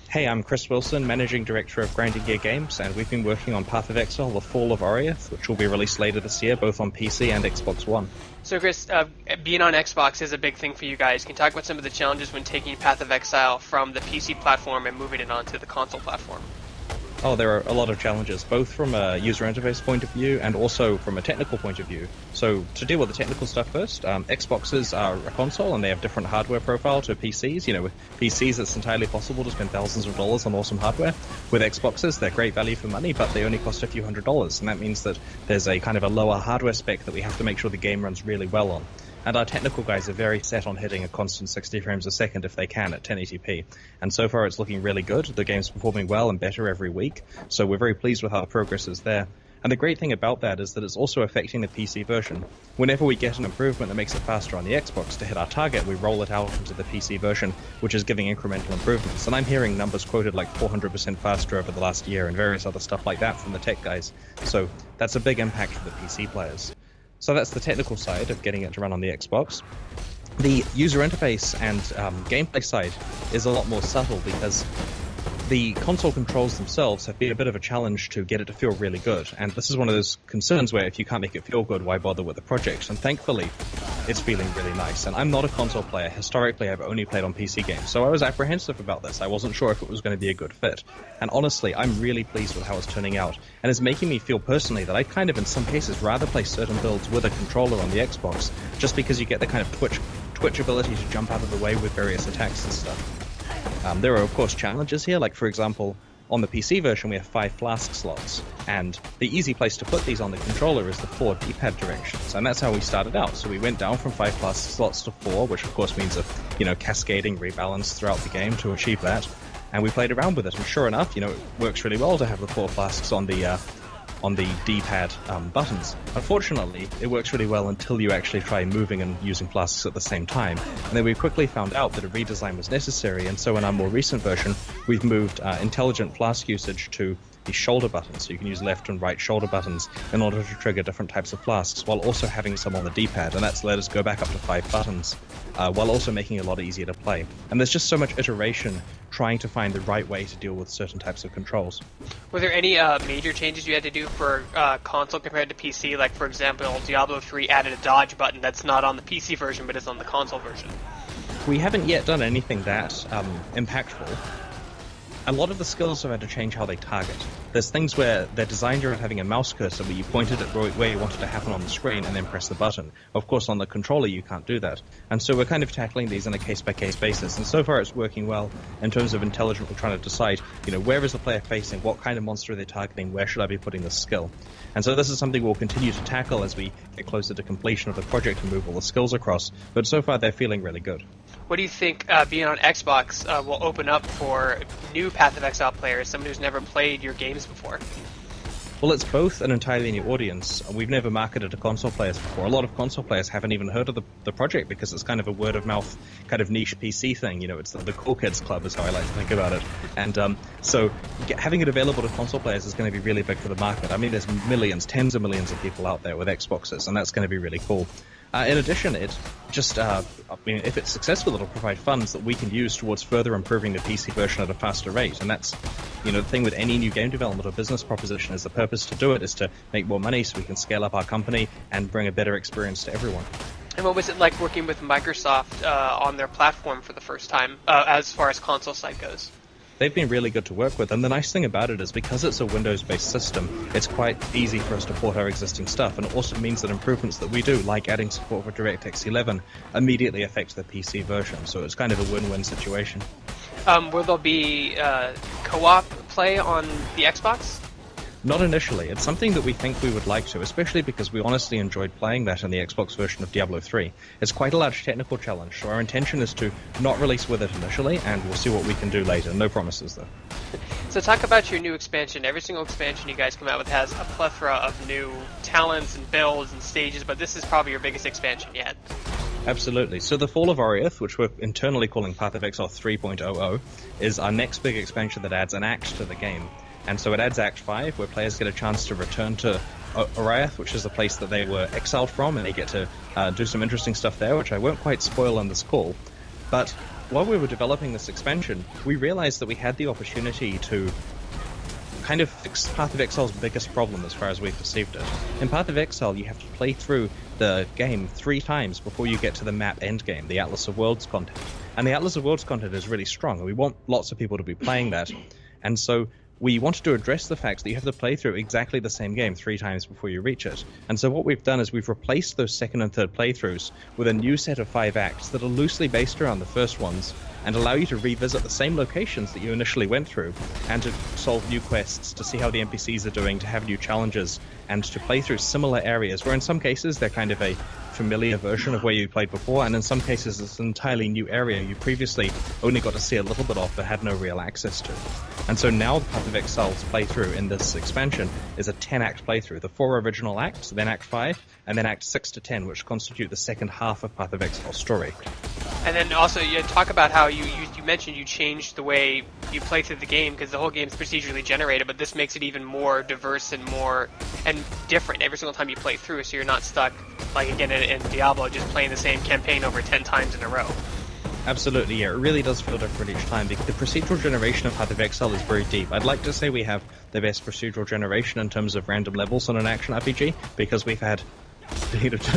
Hey, I'm Chris Wilson, Managing Director of Grinding Gear Games, and we've been working on Path of Exile, The Fall of Oriath, which will be released later this year, both on PC and Xbox One. So Chris, being on Xbox is a big thing for you guys. Can you talk about some of the challenges when taking Path of Exile from the PC platform and moving it onto the console platform? Oh, there are a lot of challenges, both from a user interface point of view and also from a technical point of view. So, to deal with the technical stuff first, Xboxes are a console and they have different hardware profile to PCs. You know, with PCs it's entirely possible to spend thousands of dollars on awesome hardware. With Xboxes, they're great value for money, but they only cost a few $100s, and that means that there's a kind of a lower hardware spec that we have to make sure the game runs really well on. And our technical guys are very set on hitting a constant 60 frames a second if they can at 1080p. And so far it's looking really good. The game's performing well and better every week, so we're very pleased with how the progress is there. And the great thing about that is that it's also affecting the PC version. Whenever we get an improvement that makes it faster on the Xbox to hit our target, we roll it out into the PC version, which is giving incremental improvements. And I'm hearing numbers quoted like 400% faster over the last year and various other stuff like that from the tech guys. So that's a big impact for the PC players. So that's the technical side of getting it to run on the Xbox. The user interface and gameplay side is a lot more subtle because the console controls themselves have been a bit of a challenge to get it to feel really good. And this is one of those concerns where if you can't make it feel good, why bother with the project? And thankfully, it's feeling really nice. And I'm not a console player. Historically, I've only played on PC games. So I was apprehensive about this. I wasn't sure if it was going to be a good fit. And honestly, I'm really pleased with how it's turning out. And it's making me feel personally that I'd kind of, in some cases, rather play certain builds with a controller on the Xbox, just because you get the kind of twitch ability to jump out of the way with various attacks and stuff. There are, of course, challenges here, like, for example, on the PC version we have 5 flask slots, and the easy place to put these on the controller is the 4 D-pad directions, and that's how we started out. So we went down from 5 flask slots to 4, which of course means a, cascading rebalance throughout the game to achieve that, and we played around with it, and sure enough, it works really well to have the 4 flasks on the D-pad buttons. Unfortunately, it works really well until you actually try moving and using flasks at the same time. And then we quickly found out that a redesign was necessary, and so in our more recent version, we've moved intelligent flask usage to the shoulder buttons, so you can use left and right shoulder buttons in order to trigger different types of flasks, while also having some on the D-pad, and that's let us go back up to 5 buttons, while also making it a lot easier to play. And there's just so much iteration trying to find the right way to deal with certain types of controls. Were there any major changes you had to do for console compared to PC? Like, for example, Diablo 3 added a dodge button that's not on the PC version, but is on the console version. We haven't yet done anything that impactful. A lot of the skills have had to change how they target. There's things where they're designed around having a mouse cursor where you point it at where you want it to happen on the screen and then press the button. Of course, on the controller you can't do that. And so we're kind of tackling these on a case-by-case basis. And so far it's working well in terms of intelligently trying to decide, where is the player facing, what kind of monster are they targeting, where should I be putting this skill? And so this is something we'll continue to tackle as we get closer to completion of the project and move all the skills across. But so far they're feeling really good. What do you think being on Xbox will open up for new Path of Exile players, someone who's never played your games before? Well, it's both an entirely new audience. We've never marketed to console players before. A lot of console players haven't even heard of the project because it's kind of a word-of-mouth kind of niche PC thing. It's the cool kids club is how I like to think about it. And so having it available to console players is going to be really big for the market. I mean, there's millions, tens of millions of people out there with Xboxes, and that's going to be really cool. In addition, it just, if it's successful, it'll provide funds that we can use towards further improving the PC version at a faster rate. And that's, the thing with any new game development or business proposition is the purpose to do it is to make more money so we can scale up our company and bring a better experience to everyone. And what was it like working with Microsoft on their platform for the first time, as far as console side goes? They've been really good to work with, and the nice thing about it is because it's a Windows-based system, it's quite easy for us to port our existing stuff, and it also means that improvements that we do, like adding support for DirectX 11, immediately affect the PC version, so it's kind of a win-win situation. Will there be co-op play on the Xbox? Not initially. It's something that we think we would like to, especially because we honestly enjoyed playing that in the Xbox version of Diablo 3. It's quite a large technical challenge, so our intention is to not release with it initially, and we'll see what we can do later. No promises, though. So talk about your new expansion. Every single expansion you guys come out with has a plethora of new talents and builds and stages, but this is probably your biggest expansion yet. Absolutely. So the Fall of Oriath, which we're internally calling Path of Exile 3.00, is our next big expansion that adds an act to the game. And so it adds Act 5, where players get a chance to return to Oriath, which is the place that they were exiled from, and they get to do some interesting stuff there, which I won't quite spoil on this call. But while we were developing this expansion, we realized that we had the opportunity to kind of fix Path of Exile's biggest problem as far as we perceived it. In Path of Exile, you have to play through the game 3 times before you get to the map endgame, the Atlas of Worlds content. And the Atlas of Worlds content is really strong, and we want lots of people to be playing that. And so we wanted to address the fact that you have to play through exactly the same game 3 times before you reach it. And so what we've done is we've replaced those second and third playthroughs with a new set of 5 acts that are loosely based around the first ones, and allow you to revisit the same locations that you initially went through, and to solve new quests, to see how the NPCs are doing, to have new challenges, and to play through similar areas, where in some cases they're kind of a familiar version of where you played before, and in some cases it's an entirely new area you previously only got to see a little bit of but had no real access to. And so now the Path of Exile's playthrough in this expansion is a 10-act playthrough, the 4 original acts, then Act 5, and then Act 6 to 10, which constitute the second half of Path of Exile's story. And then also, you talk about how you mentioned you changed the way you play through the game, because the whole game's procedurally generated, but this makes it even more diverse and different every single time you play through, so you're not stuck, like again in Diablo, just playing the same campaign over 10 times in a row. Absolutely, yeah. It really does feel different each time. The procedural generation of Path of Exile is very deep. I'd like to say we have the best procedural generation in terms of random levels on an action RPG, because we've had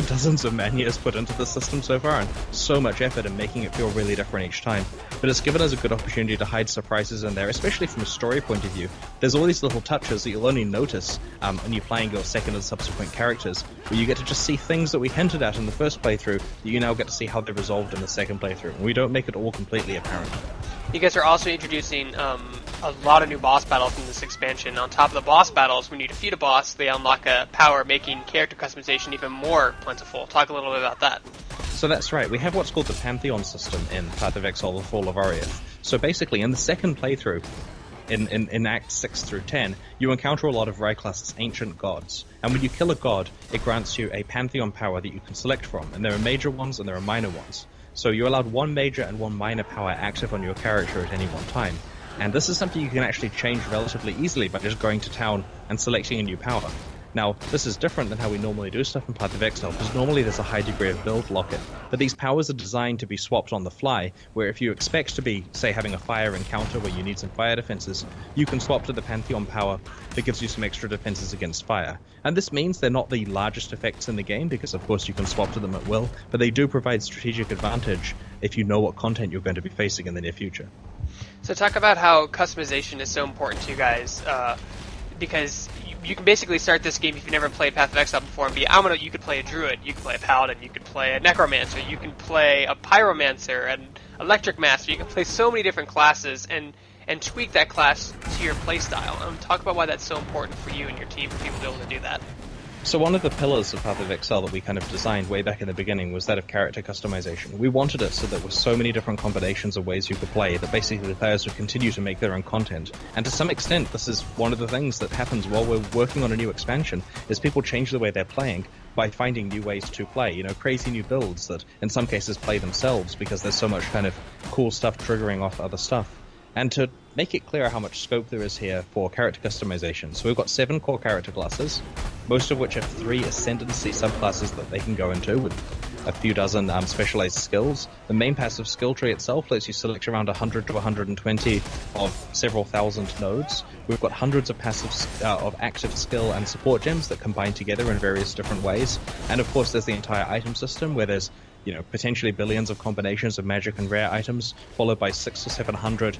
dozens of man-years put into the system so far, and so much effort in making it feel really different each time. But it's given us a good opportunity to hide surprises in there, especially from a story point of view. There's all these little touches that you'll only notice when you're playing your second and subsequent characters, where you get to just see things that we hinted at in the first playthrough that you now get to see how they're resolved in the second playthrough, and we don't make it all completely apparent. You guys are also introducing a lot of new boss battles in this expansion. On top of the boss battles, when you defeat a boss, they unlock a power making character customization even more plentiful. Talk a little bit about that. So that's right, we have what's called the Pantheon system in Path of Exile, the Fall of Oriath. So basically, in the second playthrough, in Act 6 through 10, you encounter a lot of Ryclast's ancient gods. And when you kill a god, it grants you a Pantheon power that you can select from. And there are major ones and there are minor ones. So you're allowed 1 major and 1 minor power active on your character at any one time. And this is something you can actually change relatively easily by just going to town and selecting a new power. Now, this is different than how we normally do stuff in Path of Exile, because normally there's a high degree of build lock-in. But these powers are designed to be swapped on the fly, where if you expect to be, say, having a fire encounter where you need some fire defenses, you can swap to the Pantheon power that gives you some extra defenses against fire. And this means they're not the largest effects in the game, because of course you can swap to them at will, but they do provide strategic advantage if you know what content you're going to be facing in the near future. So talk about how customization is so important to you guys, because you can basically start this game if you've never played Path of Exile before and you could play a druid, you could play a paladin, you could play a necromancer, you can play a pyromancer, an electric master, you can play so many different classes and tweak that class to your playstyle. Talk about why that's so important for you and your team, for people to be able to do that. So one of the pillars of Path of Exile that we kind of designed way back in the beginning was that of character customization. We wanted it so that there were so many different combinations of ways you could play that basically the players would continue to make their own content. And to some extent, this is one of the things that happens while we're working on a new expansion, is people change the way they're playing by finding new ways to play, crazy new builds that in some cases play themselves because there's so much kind of cool stuff triggering off other stuff. And to make it clear how much scope there is here for character customization, so we've got 7 core character classes, most of which have 3 ascendancy subclasses that they can go into with a few dozen specialized skills. The main passive skill tree itself lets you select around 100 to 120 of several thousand nodes. We've got hundreds of of active skill and support gems that combine together in various different ways. And of course there's the entire item system where there's potentially billions of combinations of magic and rare items, followed by 600 or 700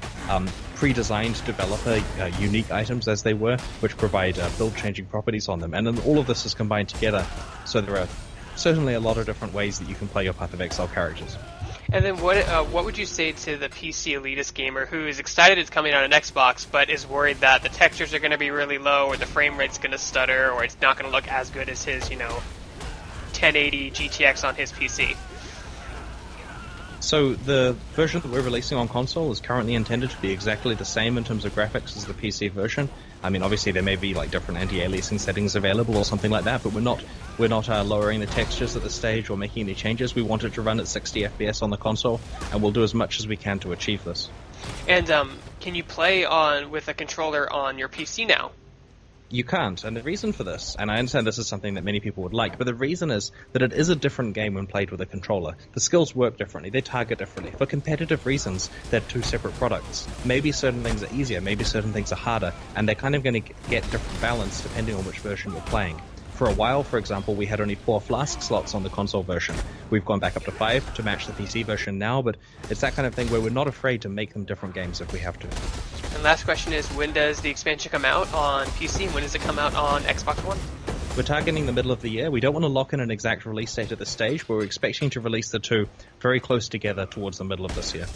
pre-designed developer unique items, as they were, which provide build-changing properties on them. And then all of this is combined together, so there are certainly a lot of different ways that you can play your Path of Exile characters. And then what would you say to the PC elitist gamer who is excited it's coming out on Xbox, but is worried that the textures are going to be really low, or the frame rate's going to stutter, or it's not going to look as good as his, 1080 GTX on his PC? So the version that we're releasing on console is currently intended to be exactly the same in terms of graphics as the PC version. I mean, obviously there may be different anti-aliasing settings available or something like that, but we're not lowering the textures at this stage or making any changes. We want it to run at 60 FPS on the console, and we'll do as much as we can to achieve this. And can you play with a controller on your PC now? You can't, and the reason for this, and I understand this is something that many people would like, but the reason is that it is a different game when played with a controller. The skills work differently, they target differently. For competitive reasons, they're two separate products. Maybe certain things are easier, maybe certain things are harder, and they're kind of going to get different balance depending on which version you're playing. For a while, for example, we had only 4 Flask slots on the console version. We've gone back up to 5 to match the PC version now, but it's that kind of thing where we're not afraid to make them different games if we have to. And last question is, when does the expansion come out on PC? When does it come out on Xbox One? We're targeting the middle of the year. We don't want to lock in an exact release date at this stage, but we're expecting to release the two very close together towards the middle of this year.